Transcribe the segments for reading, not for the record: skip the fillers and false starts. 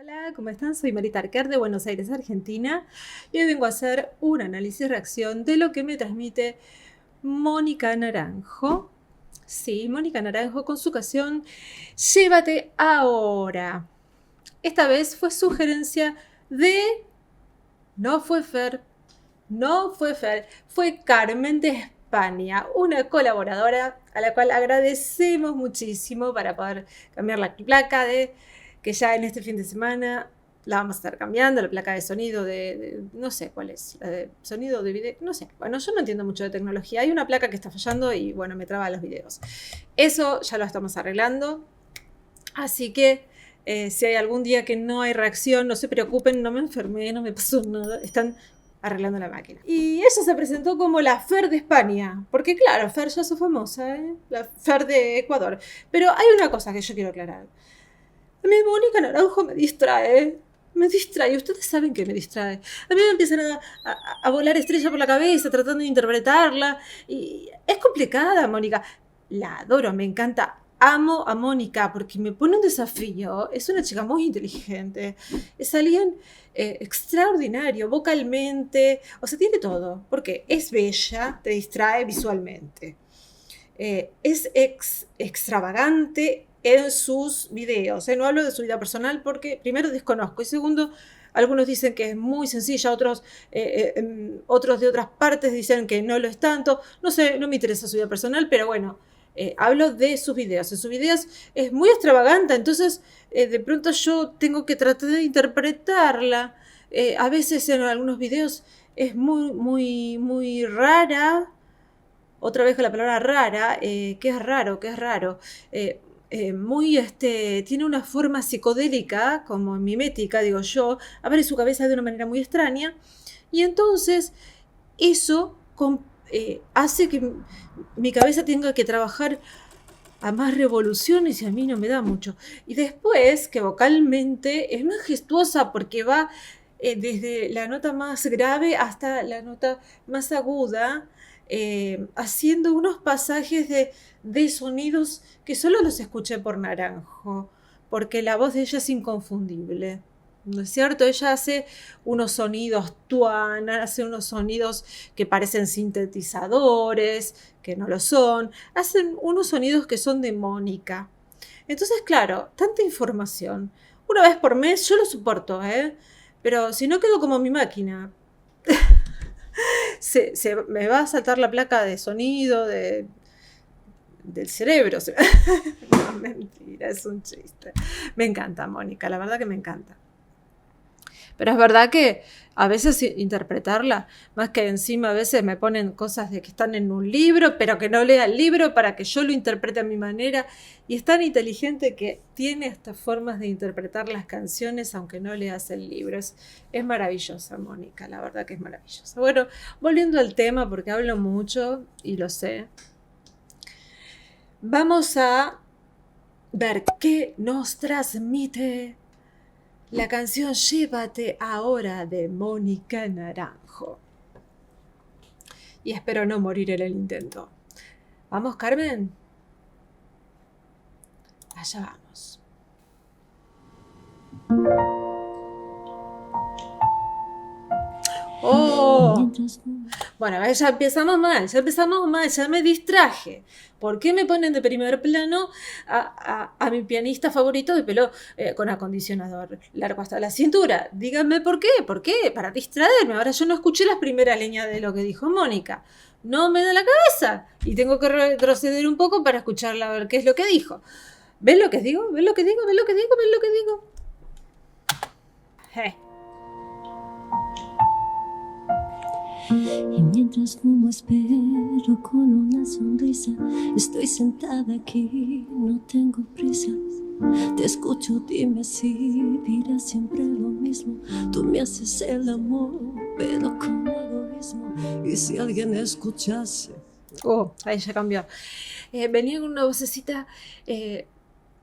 Hola, ¿cómo están? Soy Marita Arquer de Buenos Aires, Argentina, y hoy vengo a hacer un análisis-reacción de lo que me transmite Mónica Naranjo. Sí, Mónica Naranjo con su canción Llévate Ahora. Esta vez fue sugerencia de... No fue Fer, no fue Fer, fue Carmen de España, una colaboradora a la cual agradecemos muchísimo para poder cambiar la placa de que ya en este fin de semana la vamos a estar cambiando, la placa de sonido no sé cuál es, la de sonido de video, no sé. Bueno, yo no entiendo mucho de tecnología. Hay una placa que está fallando y bueno, me traba los videos. Eso ya lo estamos arreglando. Así que si hay algún día que no hay reacción, no se preocupen, no me enfermé, no me pasó nada. Están arreglando la máquina. Y ella se presentó como la Fer de España, porque claro, Fer ya es famosa, ¿eh? La Fer de Ecuador. Pero hay una cosa que yo quiero aclarar. A mí Mónica Naranjo me distrae. Me distrae, ustedes saben que me distrae. A mí me empiezan a volar estrellas por la cabeza tratando de interpretarla. Y es complicada, Mónica. La adoro, me encanta. Amo a Mónica porque me pone un desafío. Es una chica muy inteligente. Es alguien extraordinario, vocalmente. O sea, tiene todo. Porque es bella, te distrae visualmente. Es extravagante en sus videos. No hablo de su vida personal porque primero desconozco y segundo, algunos dicen que es muy sencilla, otros de otras partes dicen que no lo es tanto. No sé, no me interesa su vida personal, pero bueno, hablo de sus videos. En sus videos es muy extravagante, entonces de pronto yo tengo que tratar de interpretarla. A veces en algunos videos es muy rara. Otra vez con la palabra rara, que es raro, que es raro. Tiene una forma psicodélica, como mimética, digo yo, abre su cabeza de una manera muy extraña, y entonces eso hace que mi cabeza tenga que trabajar a más revoluciones y a mí no me da mucho. Y después, que vocalmente es majestuosa porque va desde la nota más grave hasta la nota más aguda, haciendo unos pasajes de sonidos que solo los escuché por Naranjo, porque la voz de ella es inconfundible. ¿No es cierto? Ella hace unos sonidos tuan, hace unos sonidos que parecen sintetizadores, que no lo son, hacen unos sonidos que son de Mónica. Entonces, claro, tanta información. Una vez por mes yo lo soporto, ¿eh? Pero si no quedo como mi máquina, me va a saltar la placa de sonido del cerebro. No, mentira, es un chiste. Me encanta, Mónica, la verdad que me encanta. Pero es verdad que a veces interpretarla, más que encima a veces me ponen cosas de que están en un libro, pero que no lea el libro para que yo lo interprete a mi manera. Y es tan inteligente que tiene hasta formas de interpretar las canciones aunque no leas el libro. Es maravillosa, Mónica, la verdad que es maravillosa. Bueno, volviendo al tema, porque hablo mucho y lo sé, vamos a ver qué nos transmite la canción Llévate Ahora de Mónica Naranjo. Y espero no morir en el intento. ¿Vamos, Carmen? Allá vamos. Oh, bueno, ya empezamos mal, ya me distraje. ¿Por qué me ponen de primer plano a mi pianista favorito de pelo con acondicionador largo hasta la cintura? Díganme por qué, para distraerme. Ahora yo no escuché las primeras líneas de lo que dijo Mónica. No me da la cabeza y tengo que retroceder un poco para escucharla a ver qué es lo que dijo. ¿Ven lo que digo? ¿Ven lo que digo? ¿Ven lo que digo? ¿Ven lo que digo? Y mientras fumo espero con una sonrisa. Estoy sentada aquí, no tengo prisa. Te escucho, dime si dirás siempre lo mismo. Tú me haces el amor, pero con egoísmo. Y si alguien escuchase... Oh, ahí ya cambió. Venía con una vocecita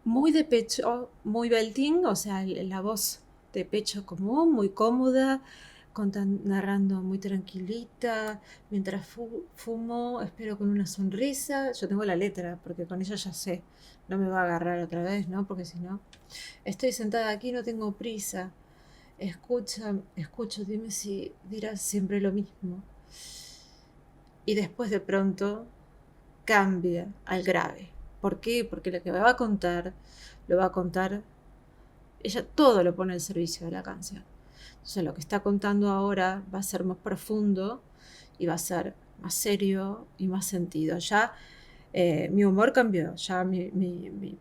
muy de pecho, muy belting, o sea, la voz de pecho común, muy cómoda, narrando muy tranquilita, mientras fumo, espero con una sonrisa. Yo tengo la letra, porque con ella ya sé, no me va a agarrar otra vez, ¿no? Porque si no, estoy sentada aquí, no tengo prisa. Escucho, dime si dirás siempre lo mismo. Y después de pronto cambia al grave. ¿Por qué? Porque lo que me va a contar, lo va a contar, ella todo lo pone al servicio de la canción. Entonces lo que está contando ahora va a ser más profundo y va a ser más serio y más sentido. Ya mi humor cambió, ya mi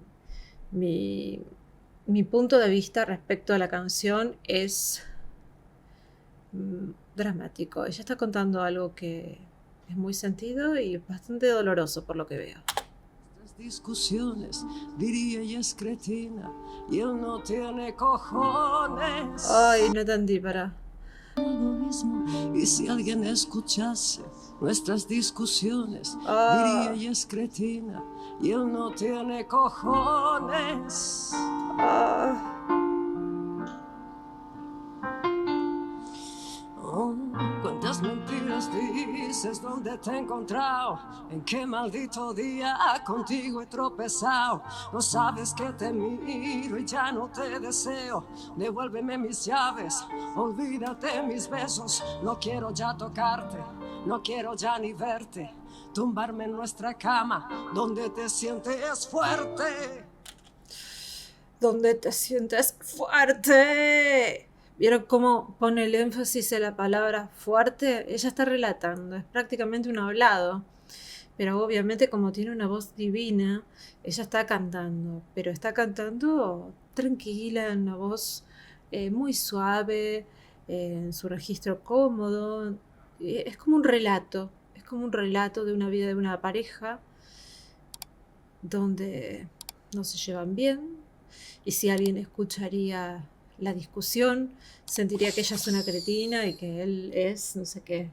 punto de vista respecto a la canción es dramático. Ella está contando algo que es muy sentido y bastante doloroso por lo que veo. Discusiones, diría ella es cretina y él no tiene cojones. Ay, no entendí, para. Y si alguien escuchase nuestras discusiones, diría ella es cretina y él no tiene cojones. ¿Cuántas mentiras dices? ¿Dónde te he encontrado? ¿En qué maldito día contigo he tropezado? No sabes que te miro y ya no te deseo. Devuélveme mis llaves, olvídate mis besos. No quiero ya tocarte, no quiero ya ni verte. Tumbarme en nuestra cama, donde te sientes fuerte. Donde te sientes fuerte. ¿Vieron cómo pone el énfasis en la palabra fuerte? Ella está relatando, es prácticamente un hablado. Pero obviamente como tiene una voz divina, ella está cantando. Pero está cantando tranquila, en una voz muy suave, en su registro cómodo. Es como un relato. Es como un relato de una vida de una pareja donde no se llevan bien. Y si alguien escucharía la discusión, sentiría que ella es una cretina y que él es no sé qué.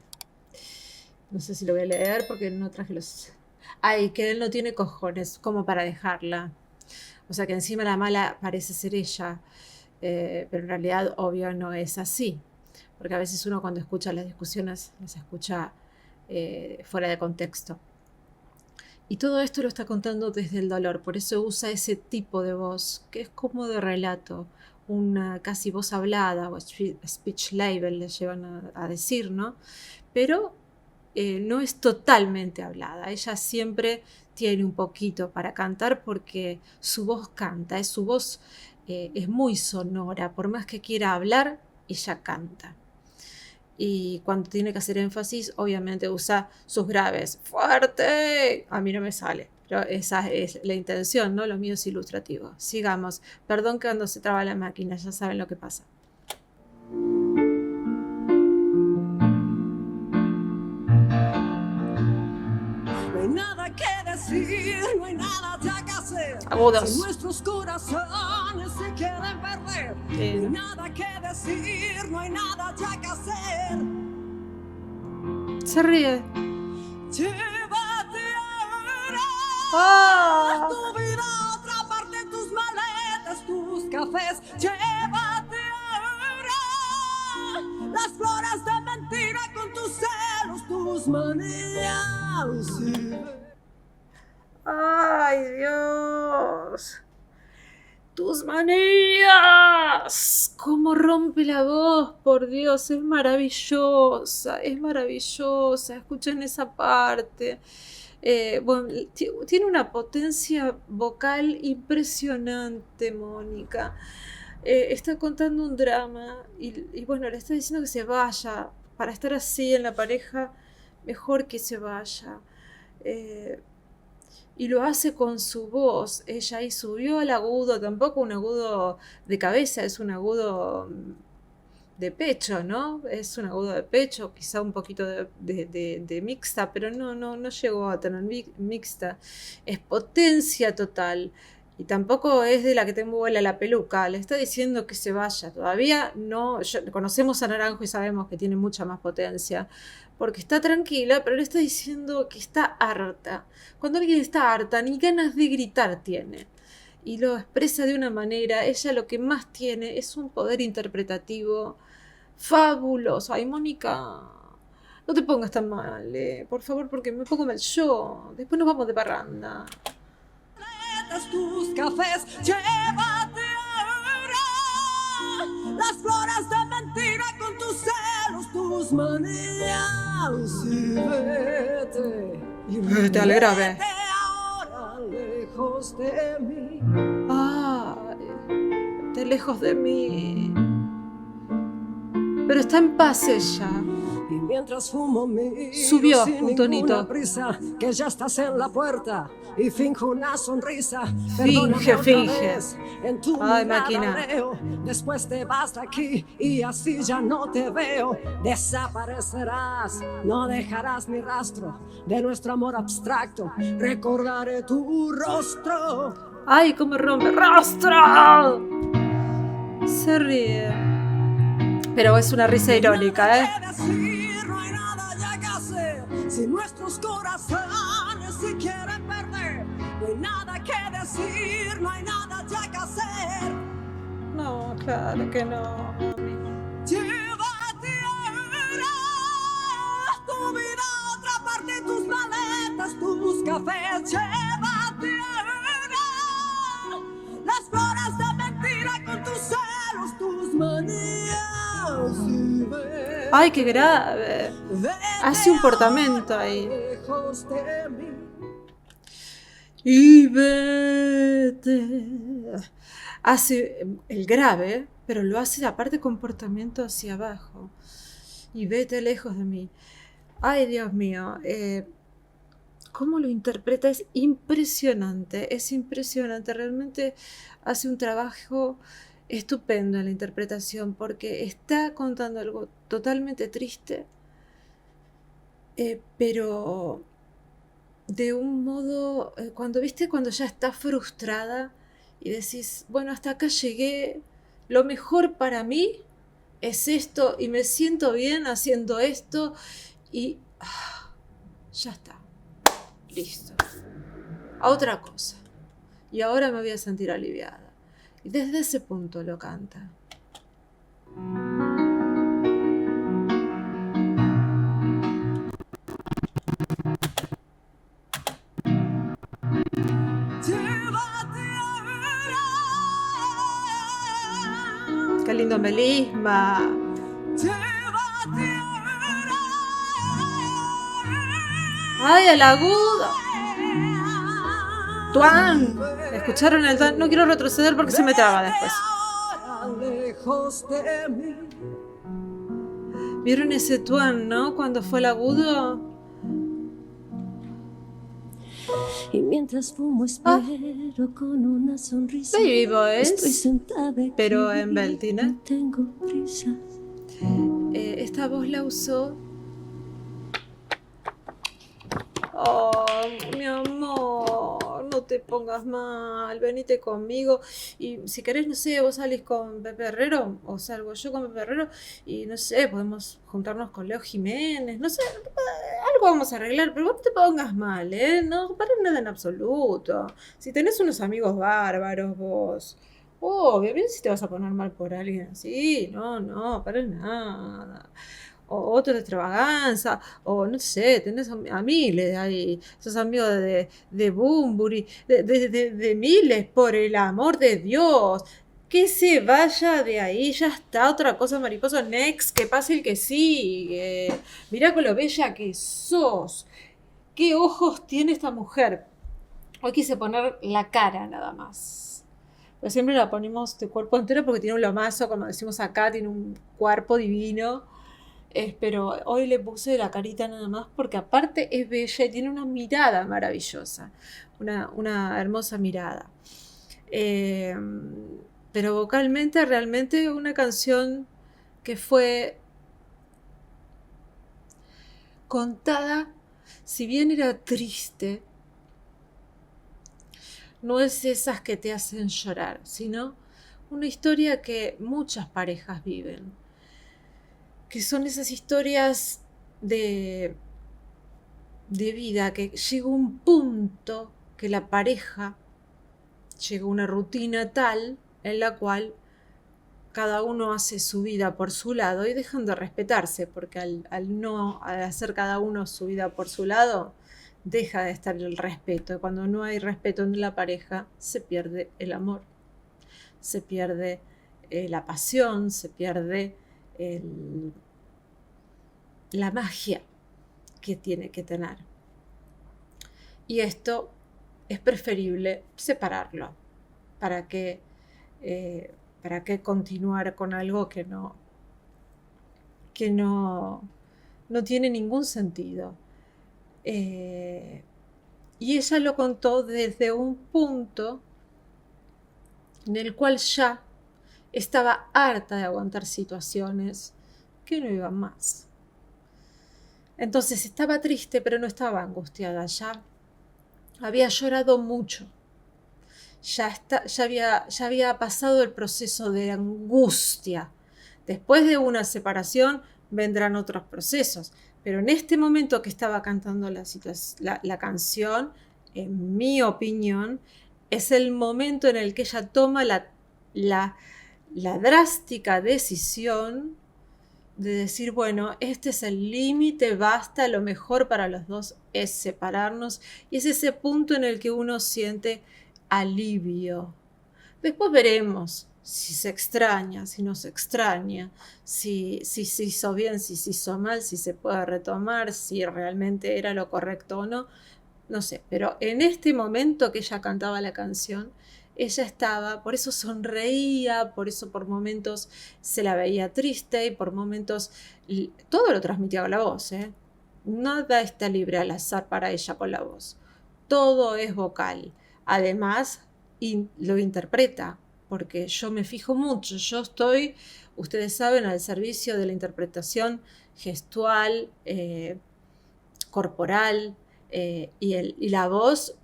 No sé si lo voy a leer porque no traje los... Ay, que él no tiene cojones como para dejarla. O sea que encima la mala parece ser ella, pero en realidad obvio no es así. Porque a veces uno cuando escucha las discusiones las escucha fuera de contexto. Y todo esto lo está contando desde el dolor, por eso usa ese tipo de voz, que es como de relato, una casi voz hablada o speech label le llevan a decir, ¿no? Pero no es totalmente hablada, ella siempre tiene un poquito para cantar porque su voz canta, su voz es muy sonora, por más que quiera hablar, ella canta. Y cuando tiene que hacer énfasis, obviamente usa sus graves. ¡Fuerte! A mí no me sale. Pero esa es la intención, ¿no? Lo mío es ilustrativo. Sigamos. Perdón que cuando se traba la máquina, ya saben lo que pasa. No hay nada que decir, no hay nada ya que hacer. Agudos. Si nuestros corazones se quieren perder, no hay nada que decir, no hay nada ya que hacer. Se ríe. Llévate ahora ¡Ah! tu vida a otra parte, tus maletas, tus cafés. Llévate ahora las flores de mentira con tus celos, tus manías. ¡Ay, Dios! ¡Tus manías! ¡Cómo rompe la voz! Por Dios, es maravillosa, es maravillosa. Escuchen esa parte. Bueno, tiene una potencia vocal impresionante, Mónica. Está contando un drama y bueno, le está diciendo que se vaya. Para estar así en la pareja, mejor que se vaya. Y lo hace con su voz. Ella ahí subió al agudo, tampoco un agudo de cabeza, es un agudo de pecho, ¿no? Es un agudo de pecho, quizá un poquito de mixta, pero no llegó a tener mixta. Es potencia total. Y tampoco es de la que te vuela la peluca. Le está diciendo que se vaya. Todavía no. Conocemos a Naranjo y sabemos que tiene mucha más potencia. Porque está tranquila, pero le está diciendo que está harta. Cuando alguien está harta, ni ganas de gritar tiene. Y lo expresa de una manera. Ella lo que más tiene es un poder interpretativo Fabuloso. Ay, Mónica, no te pongas tan mal, por favor, porque me pongo mal yo. Después nos vamos de parranda. Tus cafés, llévate ahora las flores de mentira con tus celos, tus manías y vete. Vete al grave. Vete ahora lejos de mí. Ay, de lejos de mí. Pero está en paz ella. Y mientras fumo Subió sin un tonito. Prisa, que ya estás en la puerta y finjo una sonrisa. Finge. En tu Ay, mirada máquina. leo, después te vas de aquí y así ya no te veo. Desaparecerás, no dejarás ni rastro de nuestro amor abstracto. Recordaré tu rostro. Ay, cómo rompe rostro. Se ríe. Pero es una risa irónica, ¿eh? No hay nada ya que hacer. Si nuestros corazones se quieren perder, no hay nada que decir, no hay nada ya que hacer. No, claro que no, mami. Llévate ahora tu vida a otra parte, tus maletas, tus cafés. Llévate ahora las flores de mentira con tus celos, tus manías. Ay, qué grave. Hace un portamento ahí. Y vete. Hace el grave, pero lo hace aparte comportamiento hacia abajo. Y vete lejos de mí. Ay, Dios mío. Cómo lo interpreta es impresionante. Realmente hace un trabajo estupendo en la interpretación porque está contando algo totalmente triste, pero de un modo, cuando ya estás frustrada y decís, bueno, hasta acá llegué, lo mejor para mí es esto y me siento bien haciendo esto y ya está, listo, a otra cosa. Y ahora me voy a sentir aliviada. Y desde ese punto lo canta. Qué lindo melisma. Ay, el agudo. Tuan. ¿Escucharon el tuan? No quiero retroceder porque se me traba después. ¿Vieron ese tuan, no? Cuando fue el agudo. Y mientras fumo espero con una sonrisa. Baby Boys. Estoy sentada aquí, pero en Beltina. No tengo prisa. Esta voz la usó. Oh, mi amor, no te pongas mal, venite conmigo. Y si querés, no sé, vos salís con Pepe Herrero o salgo yo con Pepe Herrero y no sé, podemos juntarnos con Leo Jiménez, no sé, algo vamos a arreglar, pero vos no te pongas mal, no para nada en absoluto. Si tenés unos amigos bárbaros vos, obvio, si te vas a poner mal por alguien así, no, para nada. O otro de extravaganza, o no sé, tenés a miles ahí, sos amigos de Bumburi, de miles, por el amor de Dios, que se vaya de ahí, ya está, otra cosa mariposa, next, que pase el que sigue, mirá con lo bella que sos, qué ojos tiene esta mujer, hoy quise poner la cara nada más. Pero siempre la ponemos de cuerpo entero porque tiene un lomazo, como decimos acá, tiene un cuerpo divino. Pero hoy le puse la carita nada más porque aparte es bella y tiene una mirada maravillosa, una hermosa mirada. Pero vocalmente realmente una canción que fue contada, si bien era triste, no es esas que te hacen llorar, sino una historia que muchas parejas viven. Que son esas historias de vida, que llega un punto que la pareja llega a una rutina tal en la cual cada uno hace su vida por su lado y dejan de respetarse, porque al hacer cada uno su vida por su lado, deja de estar el respeto. Cuando no hay respeto en la pareja, se pierde el amor, se pierde la pasión, se pierde la magia que tiene que tener. Y esto es preferible separarlo. ¿Para qué continuar con algo que no tiene ningún sentido? Y ella lo contó desde un punto en el cual ya estaba harta de aguantar situaciones que no iban más. Entonces estaba triste, pero no estaba angustiada. Ya había llorado mucho. Ya había pasado el proceso de angustia. Después de una separación vendrán otros procesos. Pero en este momento que estaba cantando la canción, en mi opinión, es el momento en el que ella toma la drástica decisión de decir, bueno, este es el límite, basta, lo mejor para los dos es separarnos. Y es ese punto en el que uno siente alivio. Después veremos si se extraña, si no se extraña, si se hizo bien, si se hizo mal, si se puede retomar, si realmente era lo correcto o no. No sé, pero en este momento que ella cantaba la canción, ella estaba, por eso sonreía, por eso por momentos se la veía triste y por momentos todo lo transmitía con la voz, ¿eh? Nada está libre al azar para ella con la voz. Todo es vocal. Además, lo interpreta, porque yo me fijo mucho. Yo estoy, ustedes saben, al servicio de la interpretación gestual, corporal, y la voz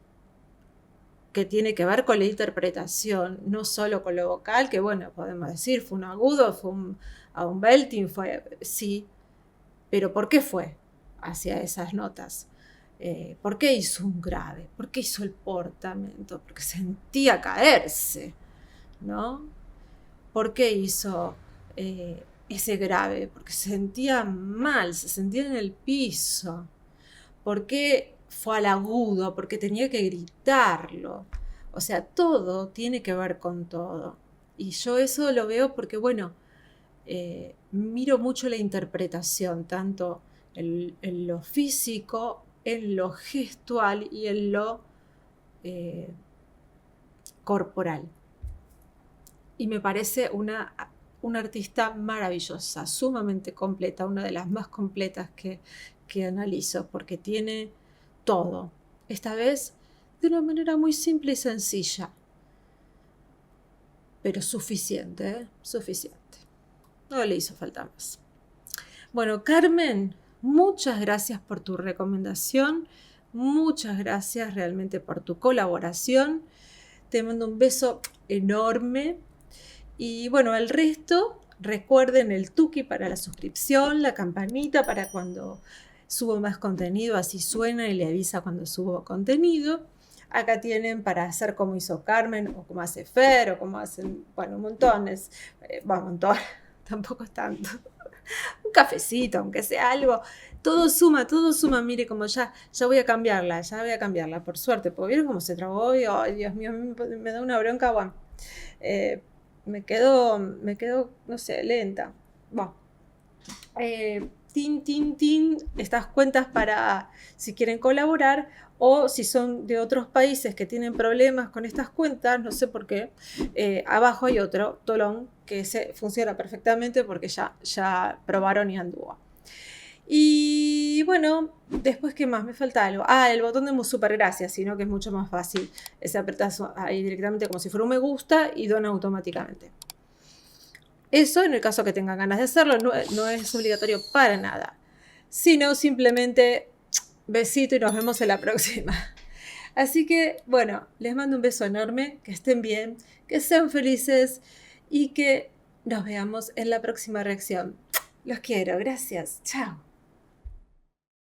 que tiene que ver con la interpretación, no solo con lo vocal, que bueno, podemos decir, fue un agudo, fue a un belting, sí, pero ¿por qué fue hacia esas notas? ¿Por qué hizo un grave? ¿Por qué hizo el portamento? Porque sentía caerse, ¿no? ¿Por qué hizo ese grave? Porque se sentía mal, se sentía en el piso. ¿Por qué fue al agudo? Porque tenía que gritarlo. O sea, todo tiene que ver con todo. Y yo eso lo veo porque, bueno, miro mucho la interpretación, tanto en lo físico, en lo gestual y en lo corporal. Y me parece una artista maravillosa, sumamente completa, una de las más completas que analizo, porque tiene todo. Esta vez de una manera muy simple y sencilla, pero suficiente, ¿eh? Suficiente. No le hizo falta más. Bueno, Carmen, muchas gracias por tu recomendación, muchas gracias realmente por tu colaboración. Te mando un beso enorme. Y bueno, al resto, recuerden el tuki para la suscripción, la campanita para cuando subo más contenido, así suena y le avisa cuando subo contenido. Acá tienen para hacer como hizo Carmen, o como hace Fer, o como hacen, bueno, montones. Un montón, tampoco es tanto. Un cafecito, aunque sea algo. Todo suma, mire, como ya voy a cambiarla, por suerte, porque vieron cómo se trabó hoy. Ay, Dios mío, me da una bronca, bueno. Me quedo, no sé, lenta. Bueno. Estas cuentas para si quieren colaborar o si son de otros países que tienen problemas con estas cuentas, no sé por qué, abajo hay otro Tolón que funciona perfectamente porque ya probaron y anduvo. Y bueno, después, ¿qué más? Me falta algo. El botón de super gracias, sino que es mucho más fácil. Se apretas ahí directamente como si fuera un me gusta y dona automáticamente. Eso en el caso que tengan ganas de hacerlo, no es obligatorio para nada, sino simplemente besito y nos vemos en la próxima. Así que, bueno, les mando un beso enorme, que estén bien, que sean felices y que nos veamos en la próxima reacción. Los quiero, gracias, chao.